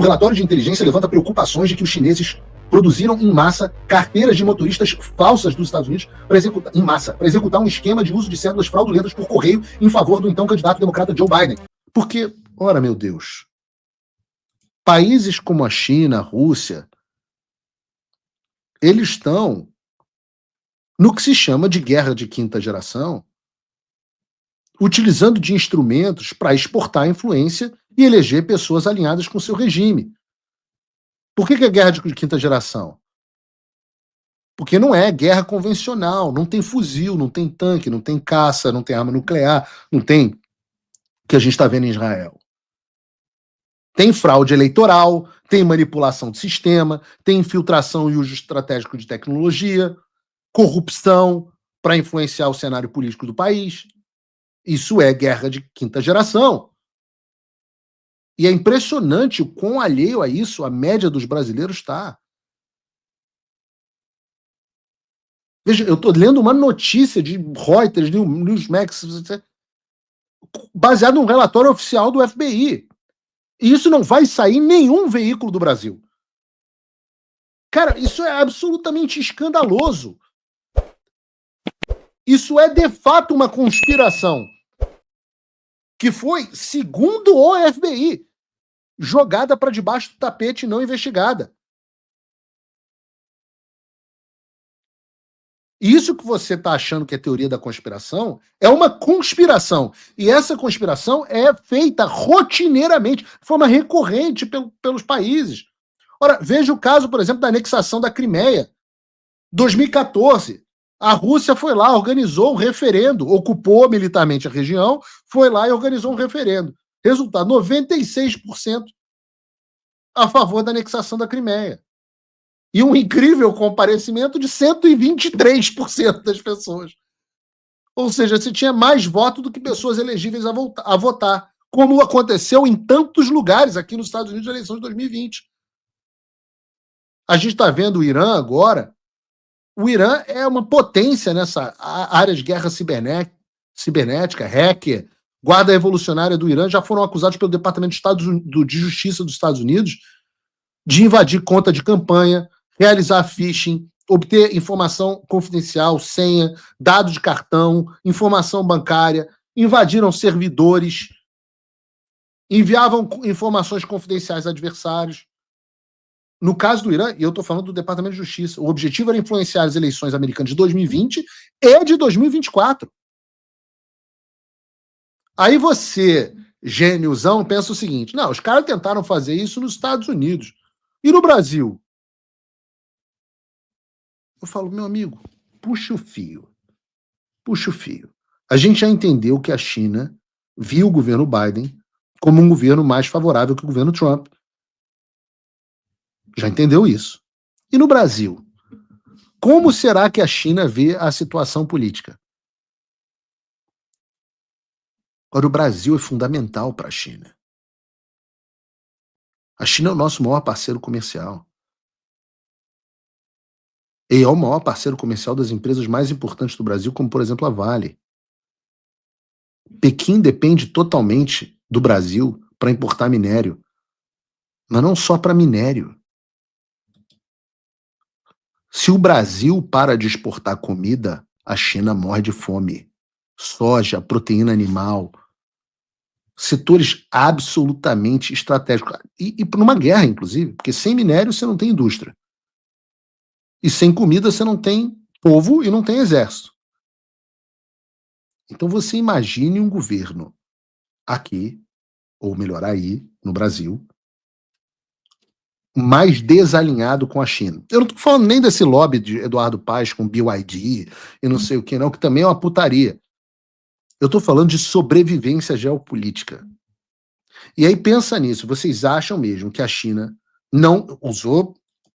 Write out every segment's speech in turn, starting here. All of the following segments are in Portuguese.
O relatório de inteligência levanta preocupações de que os chineses produziram em massa carteiras de motoristas falsas dos Estados Unidos para executar um esquema de uso de cédulas fraudulentas por correio em favor do então candidato democrata Joe Biden. Porque, ora meu Deus, países como a China, a Rússia, eles estão no que se chama de guerra de quinta geração, utilizando de instrumentos para exportar influência e eleger pessoas alinhadas com seu regime. Por que é guerra de quinta geração? Porque não é guerra convencional, não tem fuzil, não tem tanque, não tem caça, não tem arma nuclear, não tem o que a gente está vendo em Israel. Tem fraude eleitoral, tem manipulação de sistema, tem infiltração e uso estratégico de tecnologia, corrupção para influenciar o cenário político do país. Isso é guerra de quinta geração. E é impressionante o quão alheio a isso a média dos brasileiros está. Veja, eu estou lendo uma notícia de Reuters, Newsmax, baseado num relatório oficial do FBI. E isso não vai sair em nenhum veículo do Brasil. Cara, isso é absolutamente escandaloso. Isso é, de fato, uma conspiração que foi, segundo o FBI, jogada para debaixo do tapete e não investigada. Isso que você está achando que é teoria da conspiração é uma conspiração. E essa conspiração é feita rotineiramente, de forma recorrente pelos países. Ora, veja o caso, por exemplo, da anexação da Crimeia. 2014, a Rússia foi lá, organizou um referendo, ocupou militarmente a região, foi lá e organizou um referendo. Resultado, 96% a favor da anexação da Crimeia. E um incrível comparecimento de 123% das pessoas. Ou seja, se tinha mais voto do que pessoas elegíveis a votar, como aconteceu em tantos lugares aqui nos Estados Unidos na eleição de 2020. A gente está vendo o Irã agora. O Irã é uma potência nessa área de guerra cibernética, hacker. Guarda revolucionária do Irã já foram acusados pelo Departamento de Justiça dos Estados Unidos de invadir conta de campanha, realizar phishing, obter informação confidencial, senha, dado de cartão, informação bancária, invadiram servidores, enviavam informações confidenciais a adversários. No caso do Irã, e eu estou falando do Departamento de Justiça, o objetivo era influenciar as eleições americanas de 2020 e de 2024. Aí você, gêniozão, pensa o seguinte, não, os caras tentaram fazer isso nos Estados Unidos. E no Brasil? Eu falo, meu amigo, puxa o fio. Puxa o fio. A gente já entendeu que a China viu o governo Biden como um governo mais favorável que o governo Trump. Já entendeu isso. E no Brasil? Como será que a China vê a situação política? Agora, o Brasil é fundamental para a China. A China é o nosso maior parceiro comercial. E é o maior parceiro comercial das empresas mais importantes do Brasil, como, por exemplo, a Vale. Pequim depende totalmente do Brasil para importar minério. Mas não só para minério. Se o Brasil para de exportar comida, a China morre de fome. Soja, proteína animal, setores absolutamente estratégicos. E numa guerra, inclusive, porque sem minério você não tem indústria. E sem comida você não tem povo e não tem exército. Então você imagine um governo aqui, ou melhor aí, no Brasil, mais desalinhado com a China. Eu não estou falando nem desse lobby de Eduardo Paes com BYD e não sei o que não, que também é uma putaria. Eu estou falando de sobrevivência geopolítica. E aí pensa nisso, vocês acham mesmo que a China não usou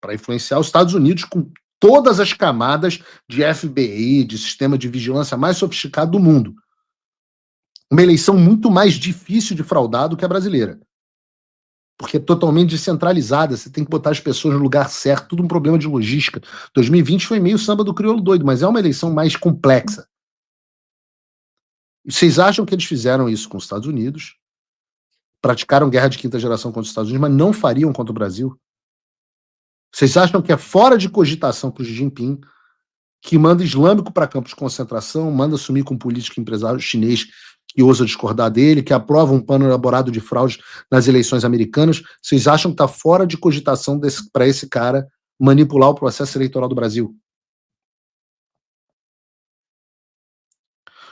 para influenciar os Estados Unidos com todas as camadas de FBI, de sistema de vigilância mais sofisticado do mundo? Uma eleição muito mais difícil de fraudar do que a brasileira. Porque é totalmente descentralizada, você tem que botar as pessoas no lugar certo, tudo um problema de logística. 2020 foi meio samba do crioulo doido, mas é uma eleição mais complexa. Vocês acham que eles fizeram isso com os Estados Unidos? praticaram guerra de quinta geração contra os Estados Unidos, mas não fariam contra o Brasil? Vocês acham que é fora de cogitação para o Xi Jinping, que manda islâmico para campos de concentração, manda assumir com um político empresário chinês que ousa discordar dele, que aprova um plano elaborado de fraude nas eleições americanas? Vocês acham que está fora de cogitação para esse cara manipular o processo eleitoral do Brasil?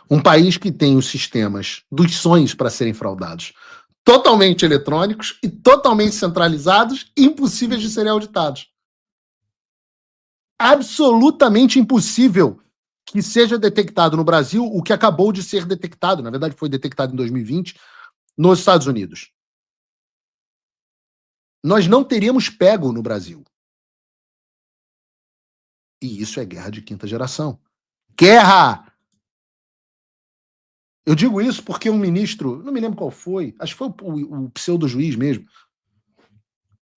Um país que tem os sistemas dos sonhos para serem fraudados, totalmente eletrônicos e totalmente centralizados, impossíveis de serem auditados. Absolutamente impossível que seja detectado no Brasil o que acabou de ser detectado, na verdade foi detectado em 2020, nos Estados Unidos. Nós não teríamos pego no Brasil. E isso é guerra de quinta geração. Guerra! Eu digo isso porque um ministro, não me lembro qual foi, acho que foi o pseudo-juiz mesmo,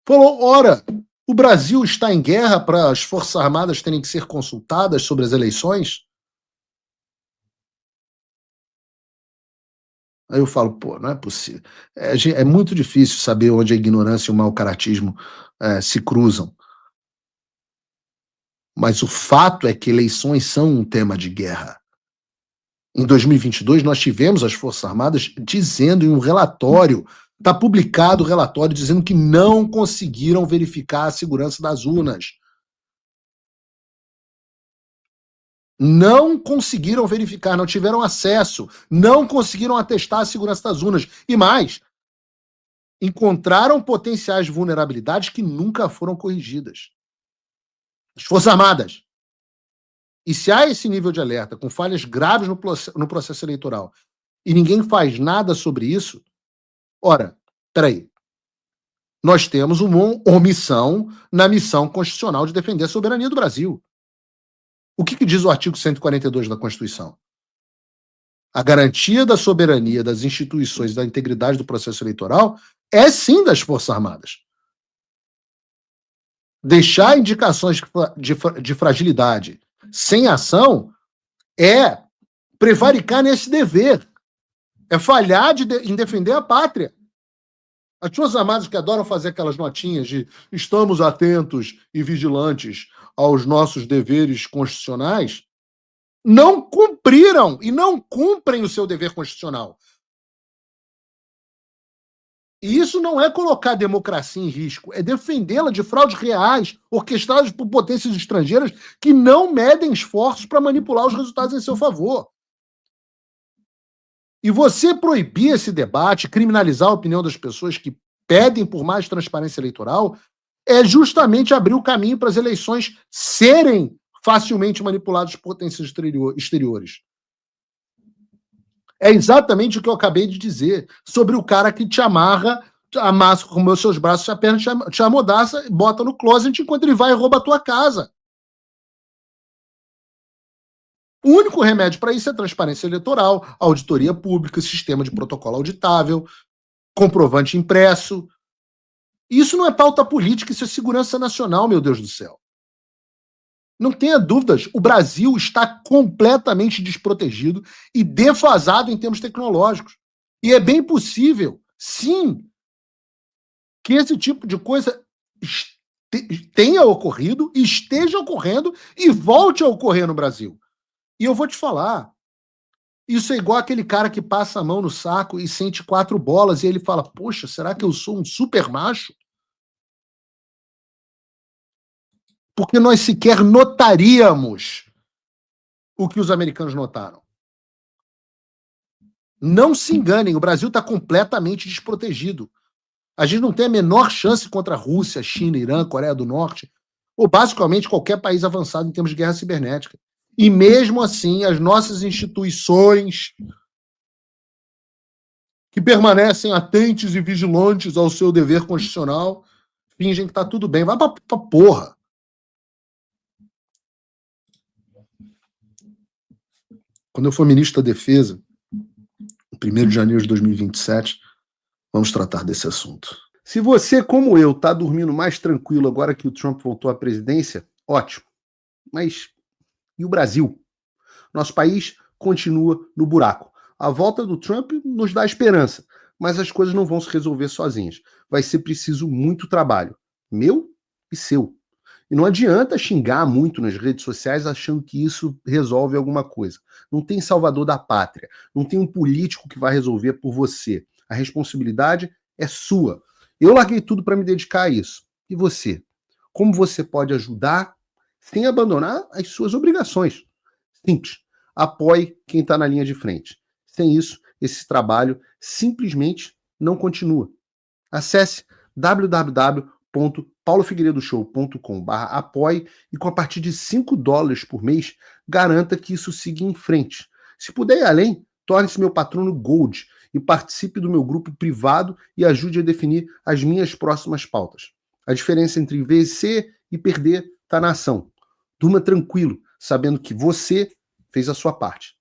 falou, ora, o Brasil está em guerra para as Forças Armadas terem que ser consultadas sobre as eleições? Aí eu falo, pô, não é possível. É muito difícil saber onde a ignorância e o mau caratismo se cruzam. Mas o fato é que eleições são um tema de guerra. Em 2022, nós tivemos as Forças Armadas dizendo em um relatório, está publicado o relatório dizendo que não conseguiram verificar a segurança das urnas. Não conseguiram verificar, não tiveram acesso, não conseguiram atestar a segurança das urnas. E mais, encontraram potenciais vulnerabilidades que nunca foram corrigidas. As Forças Armadas. E se há esse nível de alerta, com falhas graves no processo eleitoral, e ninguém faz nada sobre isso, ora, peraí, nós temos uma omissão na missão constitucional de defender a soberania do Brasil. O que diz o artigo 142 da Constituição? A garantia da soberania das instituições e da integridade do processo eleitoral é sim das Forças Armadas. Deixar indicações de fragilidade sem ação é prevaricar nesse dever, é falhar em defender a pátria. As Forças Armadas que adoram fazer aquelas notinhas de estamos atentos e vigilantes aos nossos deveres constitucionais, não cumpriram e não cumprem o seu dever constitucional. E isso não é colocar a democracia em risco, é defendê-la de fraudes reais, orquestradas por potências estrangeiras que não medem esforços para manipular os resultados em seu favor. E você proibir esse debate, criminalizar a opinião das pessoas que pedem por mais transparência eleitoral, é justamente abrir o caminho para as eleições serem facilmente manipuladas por potências exteriores. É exatamente o que eu acabei de dizer sobre o cara que te amassa com os seus braços e a perna, te amordaça, bota no closet enquanto ele vai e rouba a tua casa. O único remédio para isso é transparência eleitoral, auditoria pública, sistema de protocolo auditável, comprovante impresso. Isso não é pauta política, isso é segurança nacional, meu Deus do céu. Não tenha dúvidas, o Brasil está completamente desprotegido e defasado em termos tecnológicos. E é bem possível, sim, que esse tipo de coisa tenha ocorrido, esteja ocorrendo e volte a ocorrer no Brasil. E eu vou te falar, isso é igual aquele cara que passa a mão no saco e sente 4 bolas e ele fala, poxa, será que eu sou um super macho? Porque nós sequer notaríamos o que os americanos notaram. Não se enganem, o Brasil está completamente desprotegido. A gente não tem a menor chance contra a Rússia, China, Irã, Coreia do Norte, ou basicamente qualquer país avançado em termos de guerra cibernética. E mesmo assim, as nossas instituições que permanecem atentos e vigilantes ao seu dever constitucional fingem que está tudo bem. Vai pra porra. Quando eu for ministro da Defesa, no 1º de janeiro de 2027, vamos tratar desse assunto. Se você, como eu, está dormindo mais tranquilo agora que o Trump voltou à presidência, ótimo. Mas e o Brasil? Nosso país continua no buraco. A volta do Trump nos dá esperança, mas as coisas não vão se resolver sozinhas. Vai ser preciso muito trabalho, meu e seu. E não adianta xingar muito nas redes sociais achando que isso resolve alguma coisa. Não tem salvador da pátria. Não tem um político que vai resolver por você. A responsabilidade é sua. Eu larguei tudo para me dedicar a isso. E você? Como você pode ajudar sem abandonar as suas obrigações? Simples. Apoie quem está na linha de frente. Sem isso, esse trabalho simplesmente não continua. Acesse www.paulofigueiredoshow.com/apoie e com a partir de $5 por mês, garanta que isso siga em frente. Se puder ir além, torne-se meu patrono Gold e participe do meu grupo privado e ajude a definir as minhas próximas pautas. A diferença entre vencer e perder está na ação. Durma tranquilo, sabendo que você fez a sua parte.